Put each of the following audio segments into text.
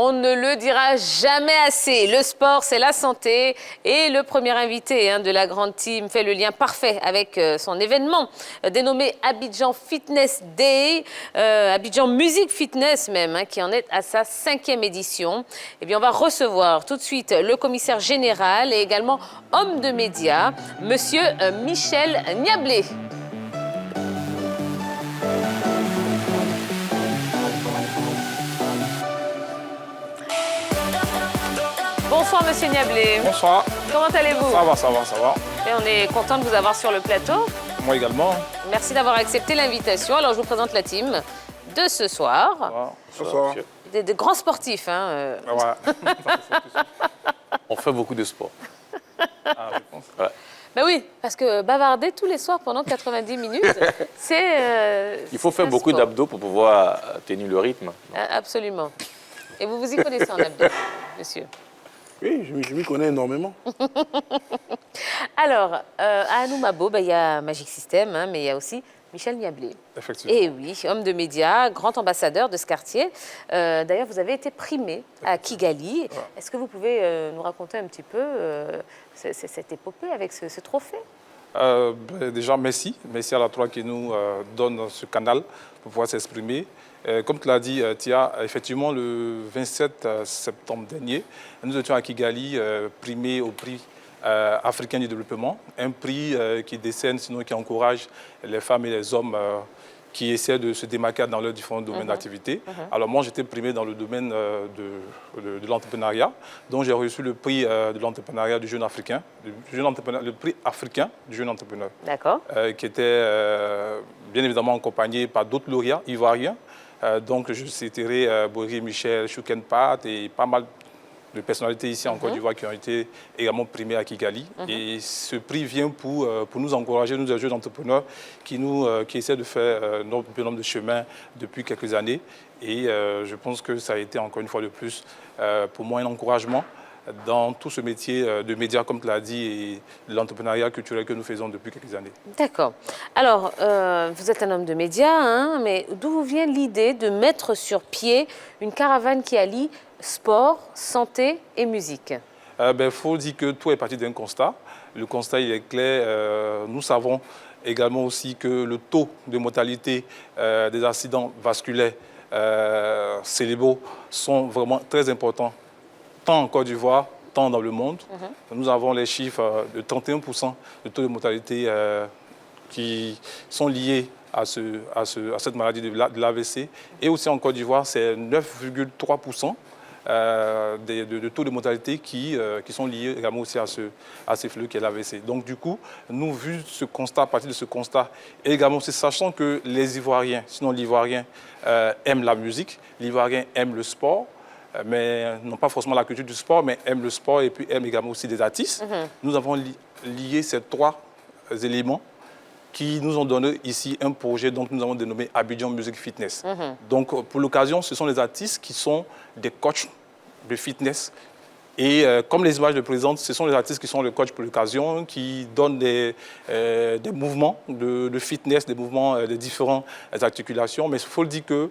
On ne le dira jamais assez. Le sport, c'est la santé. Et le premier invité de la grande team fait le lien parfait avec son événement dénommé Abidjan Fitness Day, Abidjan Music Fitness même, qui en est à sa 5e édition. Eh bien, on va recevoir tout de suite le commissaire général et également homme de médias, monsieur Michel Niablé. Bonsoir, monsieur Niablé. Bonsoir. Comment allez-vous? Ça va, ça va, ça va. Et on est content de vous avoir sur le plateau. Moi également. Merci d'avoir accepté l'invitation. Alors, je vous présente la team de ce soir. Bonsoir. Des grands sportifs. Hein. Ouais. On fait beaucoup de sport. Ah, je pense. Ouais. Ben oui, parce que bavarder tous les soirs pendant 90 minutes, c'est... Il faut faire beaucoup d'abdos pour pouvoir tenir le rythme. Absolument. Et vous vous y connaissez en abdos, monsieur? Oui, je m'y connais énormément. Alors, à Anoumabo, il y a Magic System, mais il y a aussi Michel Niablé. Effectivement. Et oui, homme de médias, grand ambassadeur de ce quartier. D'ailleurs, vous avez été primé à Kigali. Ouais. Est-ce que vous pouvez nous raconter un petit peu cette épopée avec ce trophée? Déjà, merci. Merci à la 3 qui nous donne ce canal pour pouvoir s'exprimer. Comme tu l'as dit, Tia, effectivement, le 27 septembre dernier, nous étions à Kigali, primés au prix africain du développement, un prix qui décerne, sinon qui encourage les femmes et les hommes qui essaient de se démarquer dans leurs différents domaines d'activité. Alors moi, j'étais primé dans le domaine de l'entrepreneuriat, donc j'ai reçu le prix de l'entrepreneuriat du jeune africain, le prix africain du jeune entrepreneur. D'accord. Qui était bien évidemment accompagné par d'autres lauréats ivoiriens. Donc je citerai Bory Michel, Chouken-Pat et pas mal de personnalités ici en Côte d'Ivoire qui ont été également primées à Kigali. Et ce prix vient pour nous encourager, nous, les jeunes entrepreneurs qui essaient de faire un nombre de chemins depuis quelques années. Et je pense que ça a été encore une fois de plus pour moi un encouragement dans tout ce métier de médias, comme tu l'as dit, et de l'entrepreneuriat culturel que nous faisons depuis quelques années. D'accord. Alors, vous êtes un homme de médias, mais d'où vous vient l'idée de mettre sur pied une caravane qui allie sport, santé et musique? Faut dire que tout est parti d'un constat. Le constat, il est clair. Nous savons également aussi que le taux de mortalité des accidents vasculaires cérébraux sont vraiment très importants, tant en Côte d'Ivoire, tant dans le monde. Nous avons les chiffres de 31% de taux de mortalité qui sont liés à cette maladie de l'AVC. Et aussi en Côte d'Ivoire, c'est 9,3% de taux de mortalité qui sont liés également aussi à ces fléaux qu'est l'AVC. Donc du coup, nous, vu ce constat, à partir de ce constat, et également aussi sachant que les Ivoiriens, sinon l'Ivoirien, aiment la musique, l'Ivoirien aime le sport, mais non pas forcément la culture du sport, mais aiment le sport et puis aiment également aussi des artistes. Nous avons lié ces 3 éléments qui nous ont donné ici un projet dont nous avons dénommé Abidjan Music Fitness. Donc pour l'occasion, ce sont les artistes qui sont des coachs de fitness. Et comme les images le présentent, ce sont les artistes qui sont les coachs pour l'occasion, qui donnent des mouvements de fitness, des mouvements de différentes articulations. Mais il faut le dire que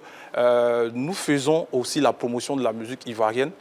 nous faisons aussi la promotion de la musique ivoirienne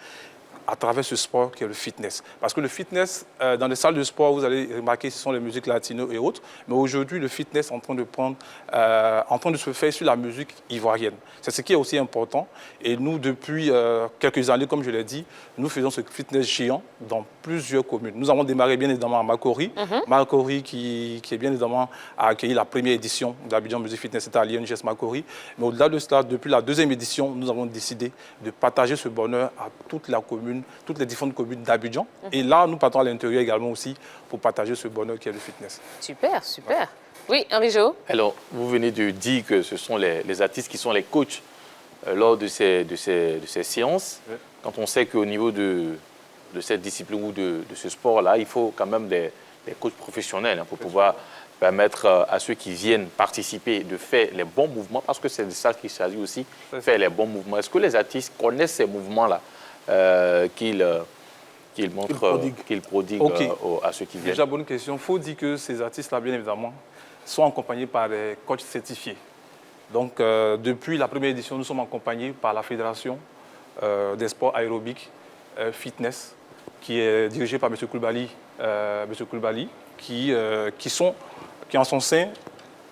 à travers ce sport qui est le fitness. Parce que le fitness, dans les salles de sport, vous allez remarquer, ce sont les musiques latino et autres. Mais aujourd'hui, le fitness est en train de se faire sur la musique ivoirienne. C'est ce qui est aussi important. Et nous, depuis quelques années, comme je l'ai dit, nous faisons ce fitness géant dans plusieurs communes. Nous avons démarré bien évidemment à Makori. Makori qui est bien évidemment a accueilli la première édition de l'Abidjan Music Fitness, c'était à l'INGS Makori. Mais au-delà de cela, depuis la 2e édition, nous avons décidé de partager ce bonheur à toute la commune, toutes les différentes communes d'Abidjan. Et là, nous partons à l'intérieur également aussi pour partager ce bonheur qui est le fitness. Super, super. Oui, Henri Jo. Alors, vous venez de dire que ce sont les artistes qui sont les coachs lors de ces séances. Oui. Quand on sait qu'au niveau de cette discipline ou de ce sport-là, il faut quand même des coachs professionnels pour pouvoir permettre à ceux qui viennent participer de faire les bons mouvements, parce que c'est de ça qu'il s'agit aussi, faire les bons mouvements. Est-ce que les artistes connaissent ces mouvements-là qu'ils prodiguent à ceux qui viennent? Déjà, bonne question. Il faut dire que ces artistes-là, bien évidemment, sont accompagnés par des coachs certifiés. Donc, depuis la première édition, nous sommes accompagnés par la Fédération des sports aérobiques, fitness, qui est dirigé par M. Koulibaly, qui en son sein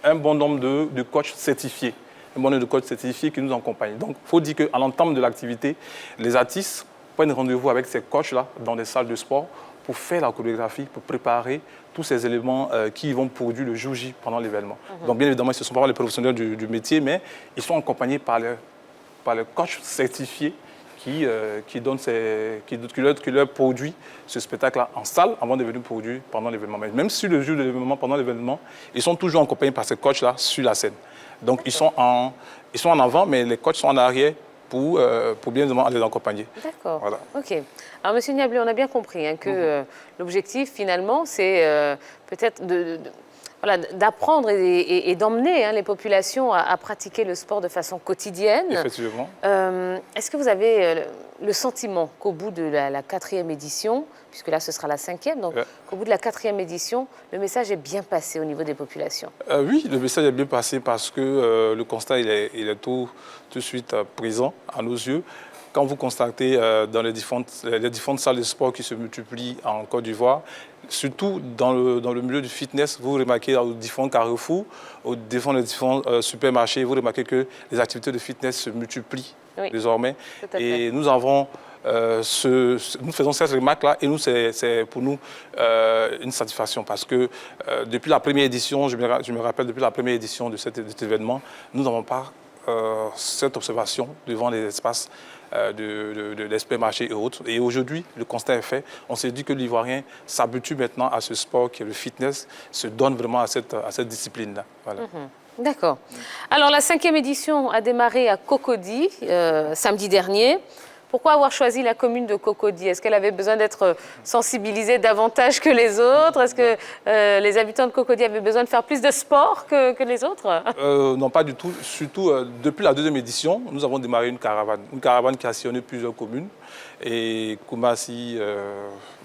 un bon nombre de coachs certifiés. Un bon nombre de coachs certifiés qui nous accompagnent. Donc, il faut dire qu'à l'entame de l'activité, les artistes prennent rendez-vous avec ces coachs-là dans des salles de sport pour faire la chorégraphie, pour préparer tous ces éléments qui vont produire le jour J pendant l'événement. Donc, bien évidemment, ce ne sont pas les professionnels du métier, mais ils sont accompagnés par les coachs certifiés qui leur produit ce spectacle-là en salle avant de venir produire pendant l'événement. Même si le jour de l'événement, pendant l'événement, ils sont toujours accompagnés par ces coachs-là sur la scène. Donc, ils sont en avant, mais les coachs sont en arrière pour bien évidemment les accompagner. D'accord. Voilà. OK. Alors, M. Niablé, on a bien compris hein, que l'objectif, finalement, c'est peut-être d'apprendre et d'emmener hein, les populations à pratiquer le sport de façon quotidienne. Effectivement. Est-ce que vous avez le sentiment qu'au bout de la 4e édition, puisque là ce sera la 5e, donc qu'au bout de la 4e édition, le message est bien passé au niveau des populations? Oui, le message est bien passé parce que le constat il est tout de suite présent à nos yeux. Quand vous constatez dans les différentes salles de sport qui se multiplient en Côte d'Ivoire, surtout dans le milieu du fitness, vous remarquez aux différents carrefours, aux différents supermarchés, vous remarquez que les activités de fitness se multiplient désormais. Et nous avons nous faisons cette remarque-là et c'est pour nous une satisfaction parce que depuis la première édition, je me rappelle, depuis la première édition de cet événement, nous n'avons pas cette observation devant les espaces des supermarchés et autres. Et aujourd'hui, le constat est fait. On s'est dit que l'Ivoirien s'habitue maintenant à ce sport qui est le fitness, se donne vraiment à cette discipline-là. Voilà. D'accord. Alors, la 5e édition a démarré à Cocody samedi dernier. Pourquoi avoir choisi la commune de Cocody? Est-ce qu'elle avait besoin d'être sensibilisée davantage que les autres? Est-ce que les habitants de Cocody avaient besoin de faire plus de sport que les autres? Non, pas du tout. Surtout, depuis la 2e édition, nous avons démarré une caravane qui a sillonné plusieurs communes. Et Koumassi,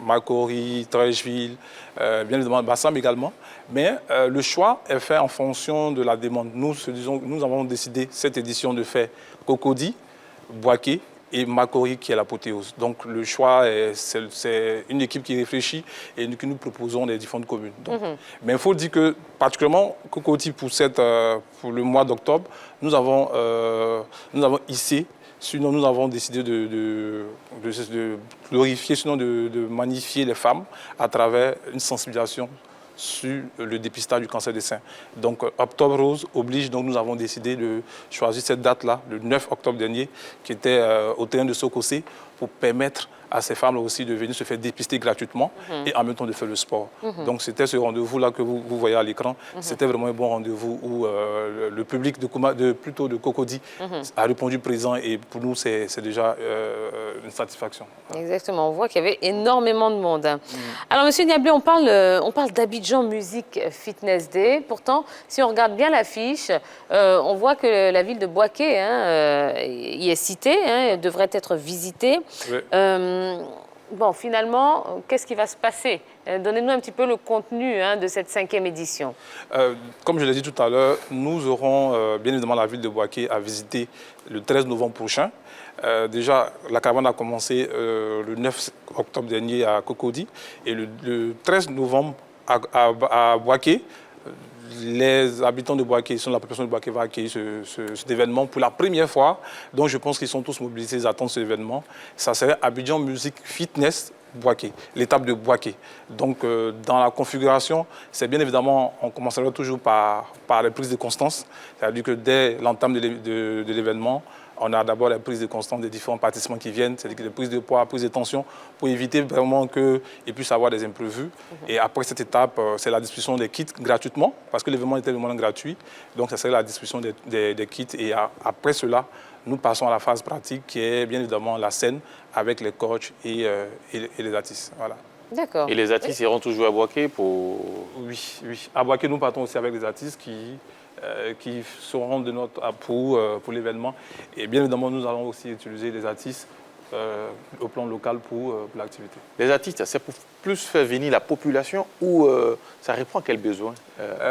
Makori, Trècheville, bien évidemment Bassam également. Mais le choix est fait en fonction de la demande. Nous avons décidé cette édition de faire Cocody, Bouaké et Makori qui est l'apothéose. Donc le choix, c'est une équipe qui réfléchit et que nous proposons les différentes communes. Donc, mais il faut dire que particulièrement Cocody pour le mois d'octobre, nous avons hissé. Sinon, nous avons décidé de glorifier, sinon de magnifier les femmes à travers une sensibilisation sur le dépistage du cancer des seins. Donc, Octobre Rose oblige, donc nous avons décidé de choisir cette date-là, le 9 octobre dernier, qui était au terrain de Sokosé, pour permettre à ces femmes aussi de venir se faire dépister gratuitement et en même temps de faire le sport. Donc c'était ce rendez-vous-là que vous voyez à l'écran. C'était vraiment un bon rendez-vous où le public plutôt de Cocody a répondu présent et pour nous c'est déjà une satisfaction. Exactement, on voit qu'il y avait énormément de monde. Alors Monsieur Niablé, on parle d'Abidjan Music Fitness Day. Pourtant, si on regarde bien l'affiche, on voit que la ville de Bouaké y est citée, devrait être visitée. Oui. Bon, finalement, qu'est-ce qui va se passer? Donnez-nous un petit peu le contenu de cette 5e édition. Comme je l'ai dit tout à l'heure, nous aurons bien évidemment la ville de Bouaké à visiter le 13 novembre prochain. Déjà, la caravane a commencé le 9 octobre dernier à Cocody et le 13 novembre à Bouaké. Les habitants de Bouaké, la population de Bouaké va accueillir cet événement pour la première fois. Donc je pense qu'ils sont tous mobilisés, ils attendent cet événement. Ça serait Abidjan Music Fitness Bouaké, l'étape de Bouaké. Donc dans la configuration, c'est bien évidemment, on commencera toujours par les prises de constance. C'est-à-dire que dès l'entame de l'événement, on a d'abord la prise de constance des différents participants qui viennent, c'est-à-dire les prises de poids, prises de tension, pour éviter vraiment qu'ils puissent avoir des imprévus. Et après cette étape, c'est la distribution des kits gratuitement, parce que l'événement était vraiment gratuit. Donc, ça serait la distribution des kits. Et après cela, nous passons à la phase pratique, qui est bien évidemment la scène, avec les coachs et les artistes. Voilà. D'accord. Et les artistes iront toujours à Bouaké pour... Oui. À Bouaké, nous partons aussi avec des artistes qui seront de pour l'événement. Et bien évidemment, nous allons aussi utiliser des artistes au plan local pour l'activité. Les artistes, c'est pour plus faire venir la population ou ça répond à quel besoin?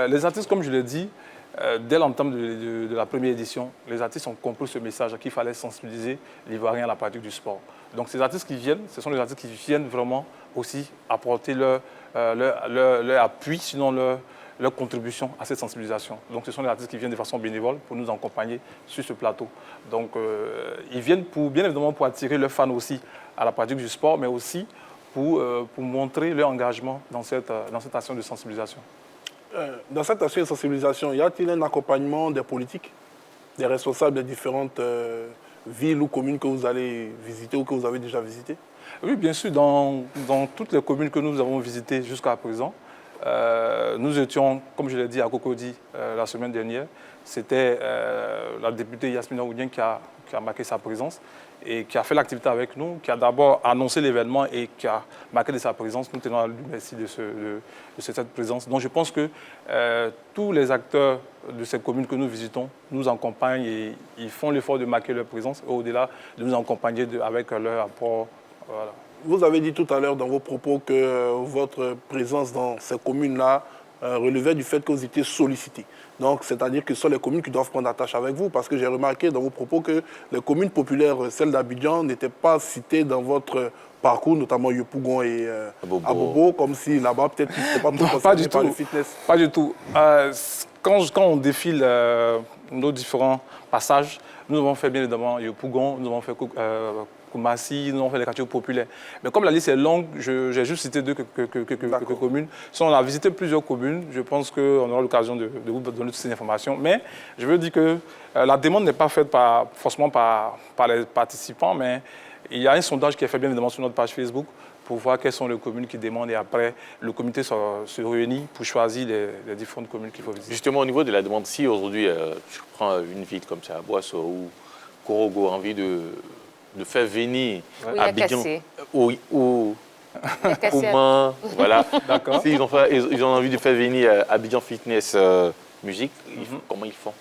Les artistes, comme je l'ai dit, dès l'entame de la première édition, les artistes ont compris ce message qu'il fallait sensibiliser l'Ivoirien à la pratique du sport. Donc ces artistes qui viennent, ce sont les artistes qui viennent vraiment aussi apporter leur appui, sinon leur contribution à cette sensibilisation. Donc ce sont les artistes qui viennent de façon bénévole pour nous accompagner sur ce plateau. Donc ils viennent bien évidemment pour attirer leurs fans aussi à la pratique du sport, mais aussi pour montrer leur engagement dans cette action de sensibilisation. Dans cette action de sensibilisation, y a-t-il un accompagnement des politiques, des responsables des différentes villes ou communes que vous allez visiter ou que vous avez déjà visitées? Oui, bien sûr, dans toutes les communes que nous avons visitées jusqu'à présent, nous étions, comme je l'ai dit, à Cocody la semaine dernière. C'était la députée Yasmina Oudien qui a marqué sa présence et qui a fait l'activité avec nous, qui a d'abord annoncé l'événement et qui a marqué de sa présence. Nous tenons à lui remercier de cette présence. Donc je pense que tous les acteurs de ces communes que nous visitons nous accompagnent et ils font l'effort de marquer leur présence au-delà de nous accompagner avec leur apport. Voilà. Vous avez dit tout à l'heure dans vos propos que votre présence dans ces communes-là relevait du fait que vous étiez sollicité. Donc, c'est-à-dire que ce sont les communes qui doivent prendre attache avec vous, parce que j'ai remarqué dans vos propos que les communes populaires, celles d'Abidjan, n'étaient pas citées dans votre parcours, notamment Yopougon et Abobo, comme si là-bas, peut-être, c'était pas trop concerné par le fitness. Pas du tout. Quand on défile nos différents passages, nous avons fait bien évidemment Yopougon, nous avons fait Koumassi, nous avons fait les quartiers populaires. Mais comme la liste est longue, j'ai juste cité quelques communes. Si on a visité plusieurs communes, je pense qu'on aura l'occasion de vous donner toutes ces informations. Mais je veux dire que la demande n'est pas faite forcément par les participants, mais il y a un sondage qui est fait bien évidemment sur notre page Facebook pour voir quelles sont les communes qui demandent et après le comité se réunit pour choisir les différentes communes qu'il faut visiter. Justement, au niveau de la demande, si aujourd'hui je prends une ville comme ça, Boasso ou Korogo, envie de faire venir Abidjan ou Main, voilà. D'accord. S'ils ils ont envie de faire venir Abidjan Fitness Musique, comment ils font?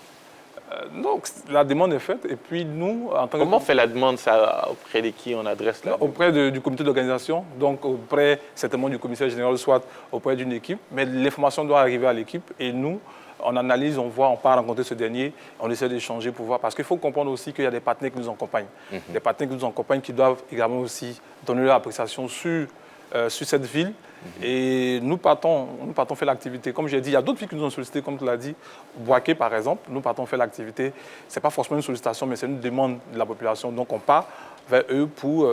Donc, la demande est faite et puis nous, en tant que... Comment on fait la demande ça, auprès de qui on adresse là? Auprès du comité d'organisation, donc auprès certainement du commissaire général, soit auprès d'une équipe, mais l'information doit arriver à l'équipe et nous, on analyse, on voit, on part rencontrer ce dernier, on essaie d'échanger pour voir, parce qu'il faut comprendre aussi qu'il y a des partenaires qui nous accompagnent. Des partenaires qui nous accompagnent qui doivent également aussi donner leur appréciation sur cette ville. Et nous partons faire l'activité. Comme j'ai dit, il y a d'autres villes qui nous ont sollicité, comme tu l'as dit. Boaké, par exemple, nous partons faire l'activité. Ce n'est pas forcément une sollicitation, mais c'est une demande de la population. Donc on part vers eux pour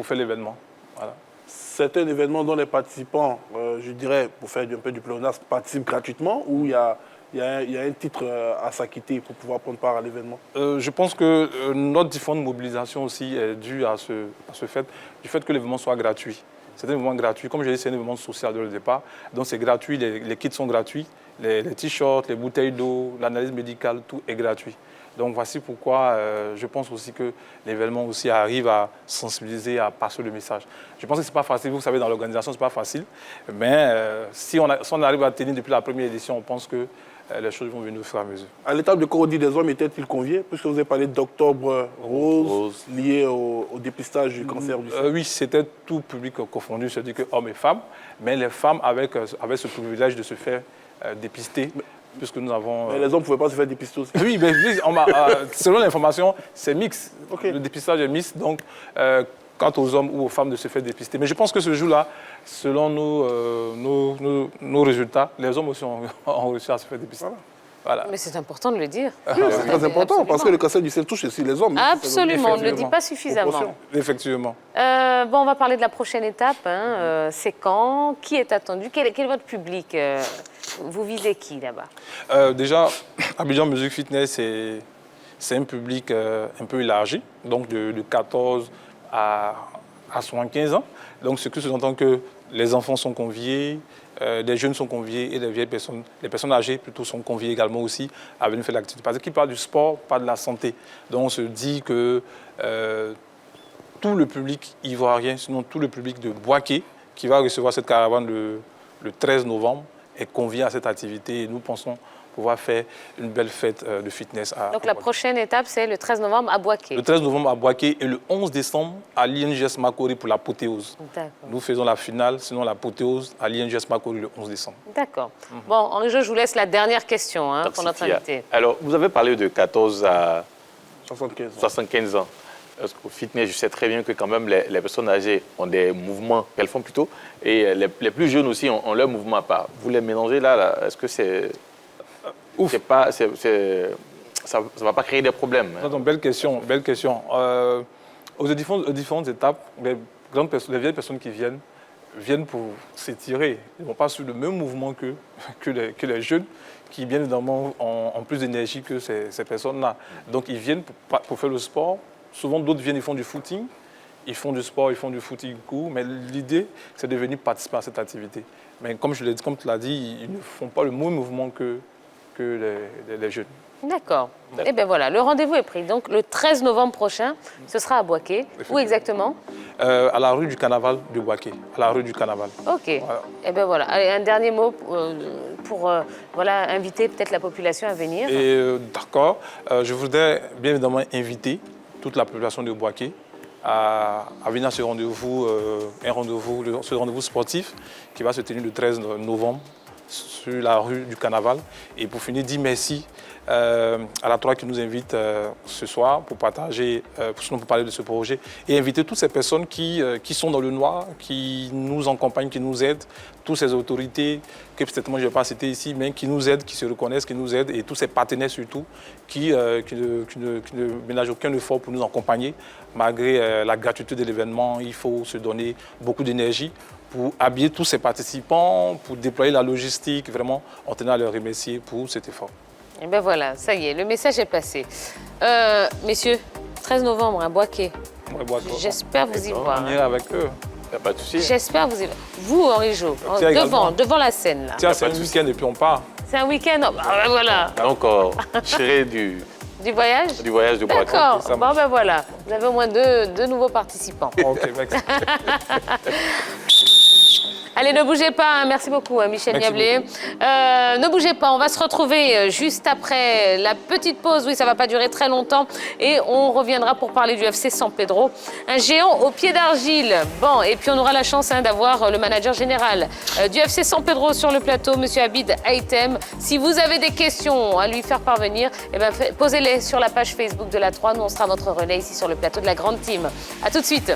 faire l'événement. Voilà. C'est un événement dont les participants, je dirais, pour faire un peu du pléonasme, participent gratuitement ou il y a un titre à s'acquitter pour pouvoir prendre part à l'événement? Je pense que notre différente mobilisation aussi est due à ce fait, du fait que l'événement soit gratuit. C'est un événement gratuit. Comme je l'ai dit, c'est un événement social dès le départ. Donc c'est gratuit, les kits sont gratuits, les t-shirts, les bouteilles d'eau, l'analyse médicale, tout est gratuit. Donc voici pourquoi je pense aussi que l'événement aussi arrive à sensibiliser, à passer le message. Je pense que ce n'est pas facile, vous savez, dans l'organisation, ce n'est pas facile. Mais si on arrive à tenir depuis la première édition, on pense que les choses vont venir au fur et à mesure. À l'étape de Corody des hommes, était-il convié? Puisque vous avez parlé d'octobre rose lié au dépistage du cancer du sein. Oui, c'était tout public confondu, c'est-à-dire que hommes et femmes. Mais les femmes avaient ce privilège de se faire dépister. Puisque nous avons... Mais les hommes ne pouvaient pas se faire dépister aussi. Oui, mais selon l'information, c'est mixte. Okay. Le dépistage est mixte, donc quant aux hommes ou aux femmes de se faire dépister. Mais je pense que ce jour-là, selon nos résultats, les hommes aussi ont réussi à se faire dépister. Voilà. Mais c'est important de le dire. Oui, c'est très important, absolument. Parce que le cancer du sein touche aussi les hommes. Absolument, on ne le dit pas suffisamment. Effectivement. Bon, on va parler de la prochaine étape. C'est quand? Qui est attendu? Quel est votre public? Vous visez qui là-bas? Déjà, Abidjan Music Fitness, c'est un public un peu élargi, donc de 14 à 75 ans. Donc ce qui sous-entend que les enfants sont conviés, les jeunes sont conviés et les personnes âgées plutôt sont conviées également aussi à venir faire l'activité. Parce qu'il parle du sport, pas de la santé. Donc on se dit que tout le public ivoirien, sinon tout le public de Boaké, qui va recevoir cette caravane le 13 novembre, est convié à cette activité. Et nous pensons pouvoir faire une belle fête de fitness. Donc la prochaine étape, c'est le 13 novembre à Boaké. Le 13 novembre à Boaké et le 11 décembre à l'INGS Makori pour l'apothéose. Nous faisons la finale, sinon l'apothéose à l'INGS Makori le 11 décembre. D'accord. Bon, Henri-Jo, je vous laisse la dernière question pour notre invité. Alors, vous avez parlé de 14 à 75 ans. Parce qu'au fitness, je sais très bien que quand même les personnes âgées ont des mouvements qu'elles font plutôt, et les plus jeunes aussi ont leurs mouvements à part. Vous les mélangez là, est-ce que ça ne va pas créer des problèmes? Non, belle question, belle question. Aux différentes étapes, les vieilles personnes qui viennent pour s'étirer. Ils ne vont pas sur le même mouvement que les jeunes, qui bien évidemment ont plus d'énergie que ces personnes-là. Donc ils viennent pour faire le sport. Souvent, d'autres viennent, ils font du footing, ils font du sport, ils font du footing court, mais l'idée, c'est de venir participer à cette activité. Mais comme tu l'as dit, ils ne font pas le même mouvement que les jeunes. D'accord. Et bien voilà, le rendez-vous est pris. Donc le 13 novembre prochain, ce sera à Boaké. Où exactement? À la rue du Carnaval de Boaké, à la rue du Carnaval. Ok. Voilà. Et bien voilà, allez, un dernier mot pour inviter peut-être la population à venir. D'accord. Je voudrais bien évidemment inviter toute la population de Boaké à venir à ce rendez-vous, ce rendez-vous sportif qui va se tenir le 13 novembre sur la rue du Carnaval. Et pour finir, dire merci à la 3 qui nous invite ce soir pour partager, pour parler de ce projet et inviter toutes ces personnes qui sont dans le noir, qui nous accompagnent, qui nous aident, toutes ces autorités que peut-être moi je ne vais pas citer ici, mais qui nous aident, qui se reconnaissent, qui nous aident et tous ces partenaires surtout qui ne ménagent aucun effort pour nous accompagner. Malgré la gratuité de l'événement, il faut se donner beaucoup d'énergie pour habiller tous ces participants, pour déployer la logistique. Vraiment, on tenait à les remercier pour cet effort. Et bien voilà, ça y est, le message est passé. Messieurs, 13 novembre à Boaké. Ouais, Boaké. J'espère vous y voir. On ira avec eux. Il n'y a pas de souci. J'espère vous y voir. Vous, Henri-Jo, devant la scène. Là. Tiens, c'est un week-end et puis on part. C'est un week-end, voilà. Donc, je serai du voyage? Du voyage de Boaké. D'accord, bon ben voilà. Vous avez au moins deux nouveaux participants. Ok, merci. Allez, ne bougez pas. Merci beaucoup, Michel Niablé. Ne bougez pas. On va se retrouver juste après la petite pause. Oui, ça ne va pas durer très longtemps. Et on reviendra pour parler du FC San Pedro. Un géant au pied d'argile. Bon, et puis on aura la chance d'avoir le manager général du FC San Pedro sur le plateau, M. Abid Aitem. Si vous avez des questions à lui faire parvenir, eh ben, posez-les sur la page Facebook de la 3. Nous, on sera votre relais ici sur le plateau de la Grande Team. À tout de suite.